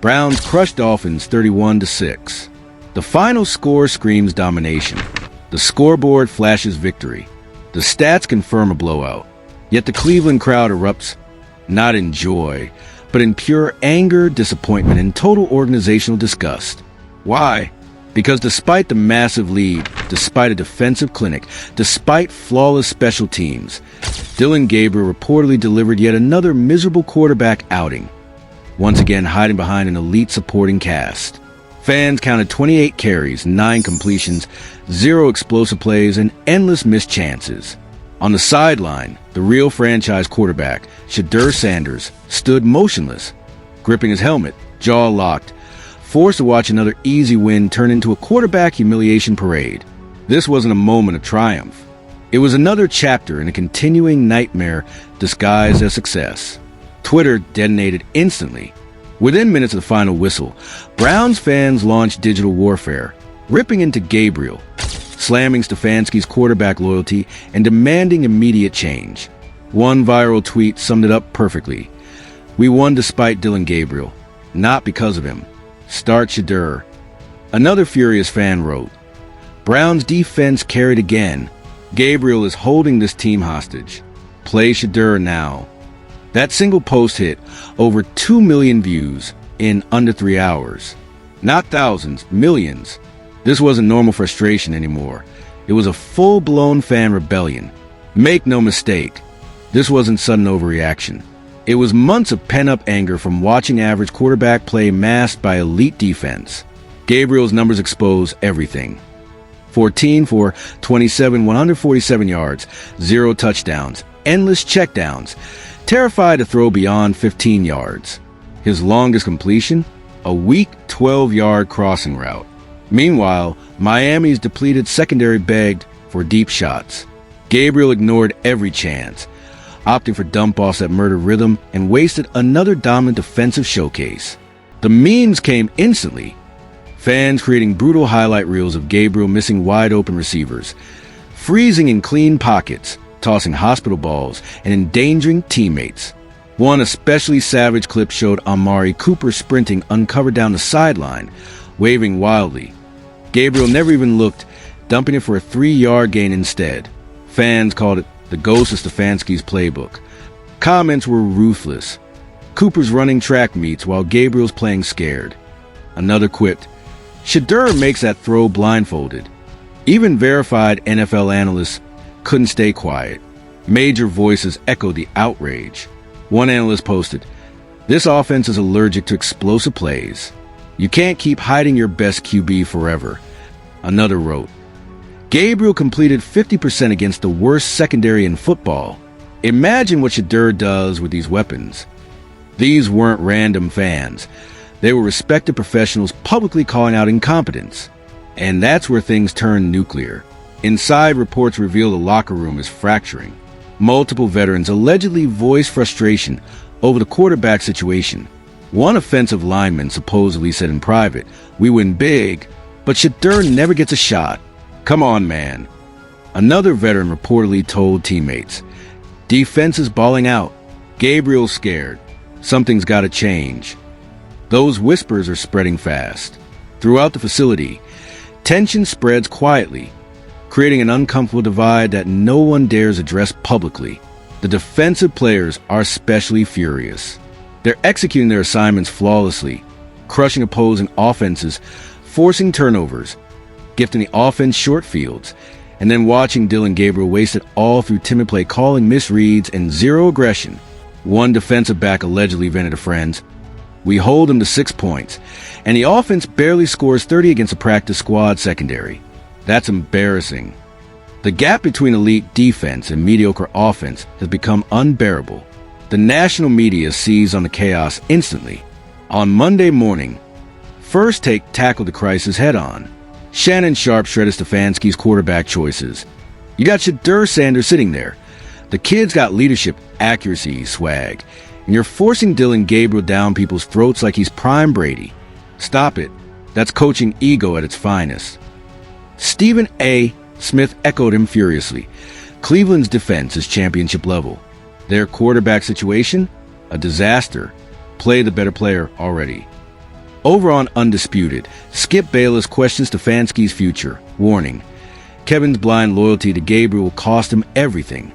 Browns crushed Dolphins 31-6. The final score screams domination. The scoreboard flashes victory. The stats confirm a blowout. Yet the Cleveland crowd erupts, not in joy, but in pure anger, disappointment, and total organizational disgust. Why? Because despite the massive lead, despite a defensive clinic, despite flawless special teams, Dillon Gabriel reportedly delivered yet another miserable quarterback outing, once again hiding behind an elite supporting cast. Fans counted 28 carries, 9 completions, 0 explosive plays, and endless missed chances. On the sideline, the real franchise quarterback, SHEDEUR Sanders, stood motionless, gripping his helmet, jaw locked, forced to watch another easy win turn into a quarterback humiliation parade. This wasn't a moment of triumph. It was another chapter in a continuing nightmare disguised as success. Twitter detonated instantly. Within minutes of the final whistle, Browns fans launched digital warfare, ripping into Gabriel, slamming Stefanski's quarterback loyalty, and demanding immediate change. One viral tweet summed it up perfectly. "We won despite Dillon Gabriel, not because of him. Start SHEDEUR." Another furious fan wrote, "Browns defense carried again. Gabriel is holding this team hostage. Play SHEDEUR now." That single post hit over 2 million views in under 3 hours. Not thousands, millions. This wasn't normal frustration anymore. It was a full-blown fan rebellion. Make no mistake, this wasn't sudden overreaction. It was months of pent-up anger from watching average quarterback play masked by elite defense. Gabriel's numbers expose everything. 14 for 27, 147 yards, 0 touchdowns, endless checkdowns, terrified to throw beyond 15 yards. His longest completion? A weak 12-yard crossing route. Meanwhile, Miami's depleted secondary begged for deep shots. Gabriel ignored every chance, opting for dump-offs that murdered rhythm and wasted another dominant defensive showcase. The memes came instantly. Fans creating brutal highlight reels of Gabriel missing wide-open receivers, freezing in clean pockets, tossing hospital balls, and endangering teammates. One especially savage clip showed Amari Cooper sprinting uncovered down the sideline, waving wildly. Gabriel never even looked, dumping it for a 3-yard gain instead. Fans called it the ghost of Stefanski's playbook. Comments were ruthless. Cooper's running track meets while Gabriel's playing scared. Another quipped, "SHEDEUR makes that throw blindfolded." Even verified NFL analysts couldn't stay quiet. Major voices echoed the outrage. One analyst posted, "This offense is allergic to explosive plays. You can't keep hiding your best QB forever." Another wrote, "Gabriel completed 50% against the worst secondary in football. Imagine what SHEDEUR does with these weapons." These weren't random fans. They were respected professionals publicly calling out incompetence. And that's where things turned nuclear. Inside, reports reveal the locker room is fracturing. Multiple veterans allegedly voiced frustration over the quarterback situation. One offensive lineman supposedly said in private, "We win big, but SHEDEUR never gets a shot. Come on, man." Another veteran reportedly told teammates, "Defense is balling out. Gabriel's scared. Something's got to change." Those whispers are spreading fast. Throughout the facility, tension spreads quietly, creating an uncomfortable divide that no one dares address publicly. The defensive players are especially furious. They're executing their assignments flawlessly, crushing opposing offenses, forcing turnovers, gifting the offense short fields, and then watching Dillon Gabriel waste it all through timid play calling, misreads, and zero aggression. One defensive back allegedly vented to friends, "We hold them to 6 points, and the offense barely scores 30 against a practice squad secondary. That's embarrassing." The gap between elite defense and mediocre offense has become unbearable. The national media seized on the chaos instantly. On Monday morning, First Take tackled the crisis head-on. Shannon Sharpe shredded Stefanski's quarterback choices. You got SHEDEUR Sanders sitting there. The kid's got leadership, accuracy, swag, and you're forcing Dillon Gabriel down people's throats like he's prime Brady. Stop it. That's coaching ego at its finest. Stephen A. Smith echoed him furiously. Cleveland's defense is championship level. Their quarterback situation? A disaster. Play the better player already. Over on Undisputed, Skip Bayless questions Stefanski's future. Warning: Kevin's blind loyalty to Gabriel will cost him everything.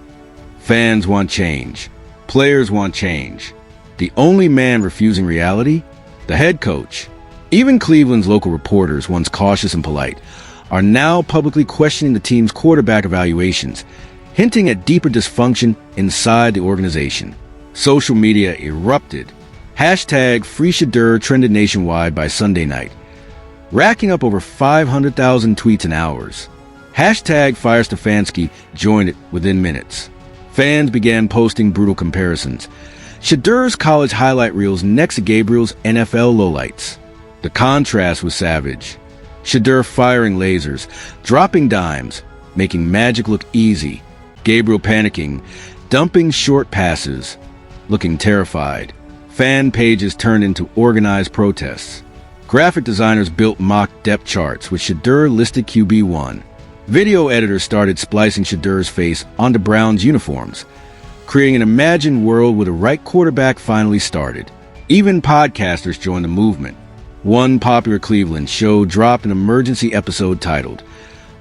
Fans want change. Players want change. The only man refusing reality? The head coach. Even Cleveland's local reporters, once cautious and polite, are now publicly questioning the team's quarterback evaluations, hinting at deeper dysfunction inside the organization. Social media erupted. Hashtag #FreeShEDEUR trended nationwide by Sunday night, racking up over 500,000 tweets in hours. Hashtag #FireStefanski joined it within minutes. Fans began posting brutal comparisons. SHEDEUR's college highlight reels next to Gabriel's NFL lowlights. The contrast was savage. SHEDEUR firing lasers, dropping dimes, making magic look easy. Gabriel panicking, dumping short passes, looking terrified. Fan pages turned into organized protests. Graphic designers built mock depth charts with SHEDEUR listed QB1. Video editors started splicing SHEDEUR's face onto Brown's uniforms, creating an imagined world where the right quarterback finally started. Even podcasters joined the movement. One popular Cleveland show dropped an emergency episode titled,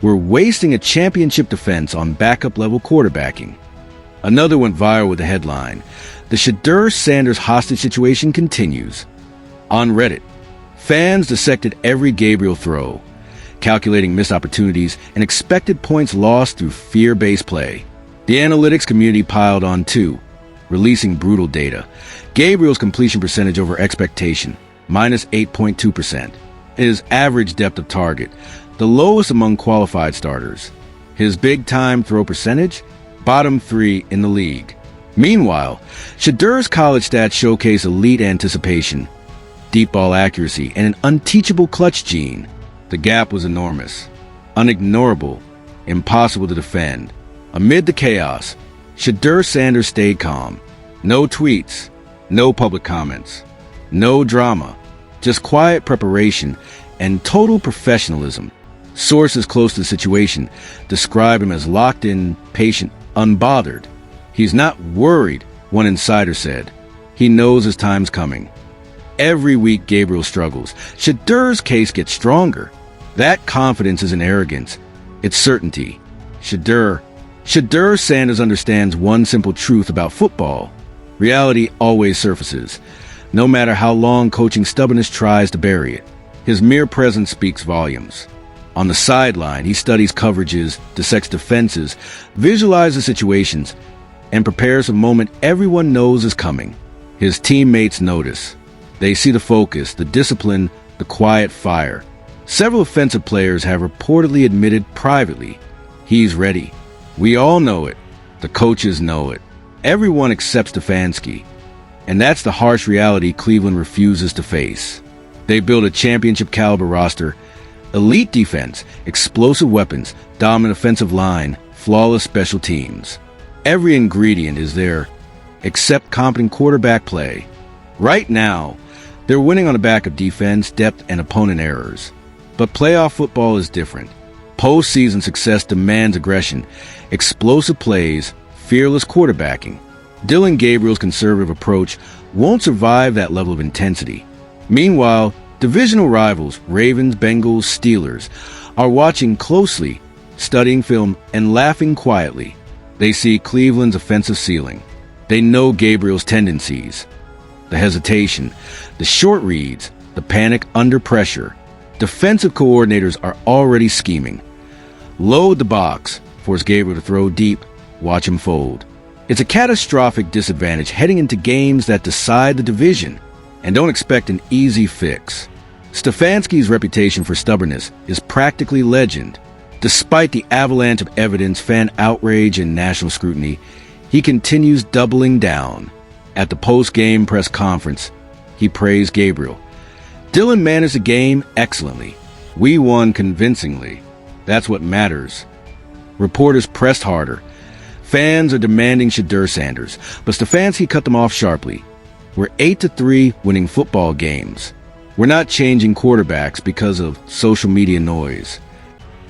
"We're wasting a championship defense on backup-level quarterbacking." Another went viral with the headline, "The SHEDEUR-Sanders hostage situation continues." On Reddit, fans dissected every Gabriel throw, calculating missed opportunities and expected points lost through fear-based play. The analytics community piled on too, releasing brutal data. Gabriel's completion percentage over expectation, minus 8.2%. His average depth of target, the lowest among qualified starters. His big-time throw percentage, bottom 3 in the league. Meanwhile, SHEDEUR's college stats showcase elite anticipation, deep ball accuracy, and an unteachable clutch gene. The gap was enormous, unignorable, impossible to defend. Amid the chaos, SHEDEUR-Sanders stayed calm. No tweets, no public comments, no drama, just quiet preparation and total professionalism. Sources close to the situation describe him as locked in, patient, unbothered. He's not worried, one insider said. He knows his time's coming. Every week Gabriel struggles. SHEDEUR's case gets stronger. That confidence isn't arrogance, it's certainty. SHEDEUR-Sanders understands one simple truth about football. Reality always surfaces, no matter how long coaching stubbornness tries to bury it. His mere presence speaks volumes. On the sideline, he studies coverages, dissects defenses, visualizes situations, and prepares a moment everyone knows is coming. His teammates notice. They see the focus, the discipline, the quiet fire. Several offensive players have reportedly admitted privately, he's ready. We all know it. The coaches know it. Everyone except Stefanski. And that's the harsh reality Cleveland refuses to face. They build a championship-caliber roster, elite defense, explosive weapons, dominant offensive line, flawless special teams. Every ingredient is there, except competent quarterback play. Right now, they're winning on the back of defense, depth, and opponent errors. But playoff football is different. Postseason success demands aggression, explosive plays, fearless quarterbacking. Dillon Gabriel's conservative approach won't survive that level of intensity. Meanwhile, divisional rivals, Ravens, Bengals, Steelers, are watching closely, studying film, and laughing quietly. They see Cleveland's offensive ceiling. They know Gabriel's tendencies. The hesitation, the short reads, the panic under pressure. Defensive coordinators are already scheming. Load the box, force Gabriel to throw deep, watch him fold. It's a catastrophic disadvantage heading into games that decide the division, and don't expect an easy fix. Stefanski's reputation for stubbornness is practically legend. Despite the avalanche of evidence, fan outrage, and national scrutiny, he continues doubling down. At the post-game press conference, he praised Gabriel. Dillon managed the game excellently. We won convincingly. That's what matters. Reporters pressed harder. Fans are demanding SHEDEUR-Sanders, but Stefanski cut them off sharply. We're 8-3 winning football games. We're not changing quarterbacks because of social media noise.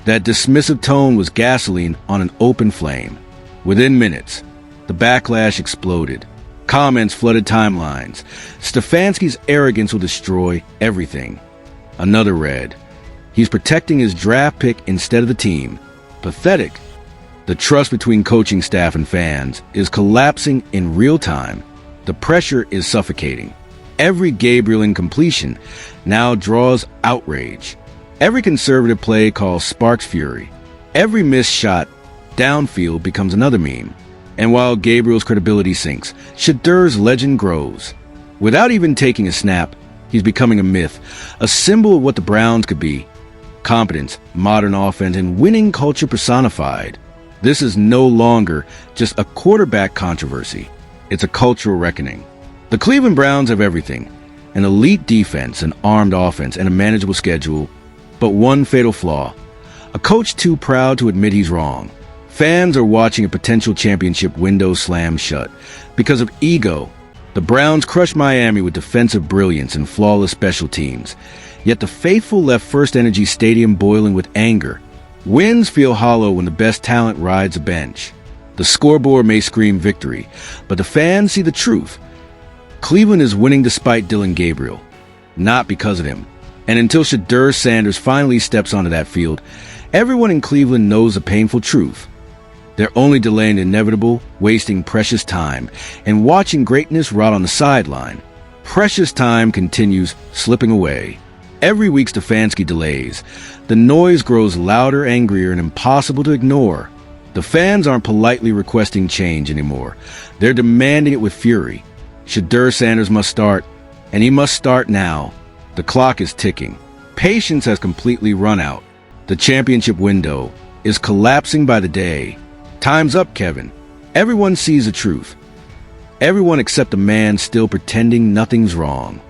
That dismissive tone was gasoline on an open flame. Within minutes, the backlash exploded. Comments flooded timelines. Stefanski's arrogance will destroy everything. Another read. He's protecting his draft pick instead of the team. Pathetic. The trust between coaching staff and fans is collapsing in real time. The pressure is suffocating. Every Gabriel incompletion now draws outrage. Every conservative play call sparks fury. Every missed shot downfield becomes another meme. And while Gabriel's credibility sinks, SHEDEUR's legend grows. Without even taking a snap, he's becoming a myth, a symbol of what the Browns could be. Competence, modern offense, and winning culture personified. This is no longer just a quarterback controversy. It's a cultural reckoning. The Cleveland Browns have everything: an elite defense, an armed offense, and a manageable schedule. But one fatal flaw: a coach too proud to admit he's wrong. Fans are watching a potential championship window slam shut. Because of ego, the Browns crushed Miami with defensive brilliance and flawless special teams. Yet the faithful left First Energy Stadium boiling with anger. Wins feel hollow when the best talent rides a bench. The scoreboard may scream victory, but the fans see the truth. Cleveland is winning despite Dillon Gabriel, not because of him. And until SHEDEUR Sanders finally steps onto that field, everyone in Cleveland knows the painful truth. They're only delaying the inevitable, wasting precious time, and watching greatness rot on the sideline. Precious time continues slipping away. Every week Stefanski delays. The noise grows louder, angrier, and impossible to ignore. The fans aren't politely requesting change anymore. They're demanding it with fury. SHEDEUR Sanders must start, and he must start now. The clock is ticking. Patience has completely run out. The championship window is collapsing by the day. Time's up, Kevin. Everyone sees the truth. Everyone except the man still pretending nothing's wrong.